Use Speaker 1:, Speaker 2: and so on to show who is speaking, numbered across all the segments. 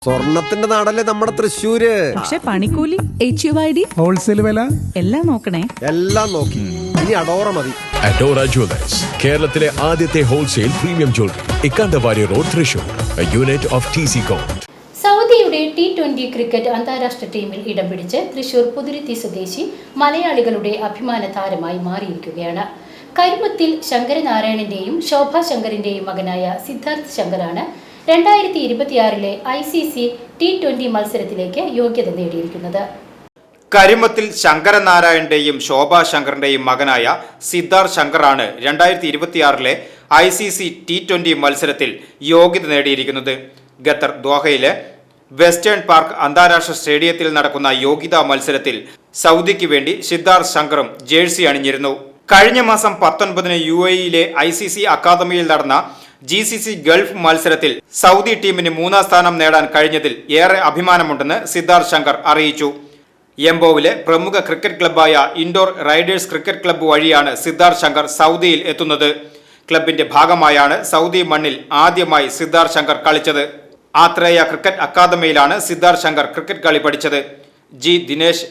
Speaker 1: സ്വർണത്തിന്റെ നാടല്ലേ നമ്മുടെ തൃശ്ശൂര്.
Speaker 2: പക്ഷെ പണിക്കൂലി, HUID,
Speaker 3: ഹോൾസെയിൽ വില
Speaker 2: എല്ലാം നോക്കണേ.
Speaker 1: എല്ലാം നോക്കി. ഇനി അഡോറ മതി.
Speaker 4: അഡോറ ജുവലേഴ്സ്, കേരളത്തിലെ ആദ്യത്തെ wholesale premium jewellery, Ikkanda Warrier road, Thrissur, a unit of TCCom.
Speaker 5: സൗദിയുടെ T20 ക്രിക്കറ്റ് അന്താരാഷ്ട്ര ടീമിൽ ഇടം പിടിച്ച് തൃശൂർ പുതുരുത്തി സ്വദേശി മലയാളികളുടെ അഭിമാന താരമായി മാറിയിരിക്കുകയാണ്. കരിമത്തിൽ ശങ്കരനാരായണന്റെയും ശോഭ ശങ്കറിന്റെയും മകനായ സിദ്ധാർത്ഥ് ശങ്കറാണ് 2026 ICC T20 മത്സരത്തിലേക്ക് യോഗ്യത നേടിയിരിക്കുന്നത്.
Speaker 6: കരിമത്തിൽ ശങ്കരനാരായണന്റെയും ശോഭ ശങ്കറിന്റെയും മകനായ സിദ്ധാർത്ഥ് ശങ്കറാണ് 2026 ICC T20 മത്സരത്തിൽ യോഗ്യത നേടിയിരിക്കുന്നത്. ഖത്തർ ദോഹയിലെ വെസ്റ്റേൺ പാർക്ക് അന്താരാഷ്ട്ര സ്റ്റേഡിയത്തിൽ നടക്കുന്ന യോഗ്യതാ മത്സരത്തിൽ സൗദിക്ക് വേണ്ടി സിദ്ധാർത്ഥ് ശങ്കറും ജേഴ്സി അണിഞ്ഞിരുന്നു. കഴിഞ്ഞ മാസം 19 UAEയിലെ ICC അക്കാദമിയിൽ നടന്ന GCC ഗൾഫ് മത്സരത്തിൽ സൗദി ടീമിന് 3ാം സ്ഥാനം നേടാൻ കഴിഞ്ഞതിൽ ഏറെ അഭിമാനമുണ്ടെന്ന് സിദ്ധാർത്ഥ് ശങ്കർ അറിയിച്ചു. എംബോവിലെ പ്രമുഖ ക്രിക്കറ്റ് ക്ലബ്ബായ ഇൻഡോർ റൈഡേഴ്സ് ക്രിക്കറ്റ് ക്ലബ്ബ് വഴിയാണ് സിദ്ധാർത്ഥ് ശങ്കർ സൗദിയിൽ എത്തുന്നത്. ക്ലബിന്റെ ഭാഗമായാണ് സൗദി മണ്ണിൽ ആദ്യമായി സിദ്ധാർത്ഥ് ശങ്കർ കളിച്ചത്. ആത്രേയ ക്രിക്കറ്റ് അക്കാദമിയിലാണ് സിദ്ധാർത്ഥ് ശങ്കർ ക്രിക്കറ്റ് കളി പഠിച്ചത്. ദിനേശ്,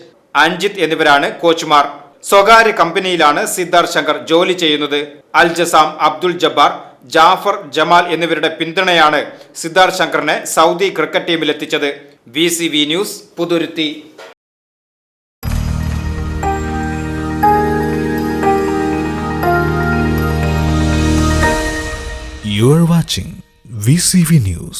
Speaker 6: അഞ്ജിത്ത് എന്നിവരാണ് കോച്ചുമാർ. സ്വകാര്യ കമ്പനിയിലാണ് സിദ്ധാർത്ഥ് ശങ്കർ ജോലി ചെയ്യുന്നത്. Al Jasam, Abdul Jabbar, Jafar, Jamal എന്നിവരുടെ പിന്തുണയാണ് സിദ്ധാർത്ഥ് ശങ്കറിനെ സൗദി ക്രിക്കറ്റ് ടീമിലെത്തിച്ചത്. VCV news, Puthuruthi.
Speaker 7: You are watching VCV News.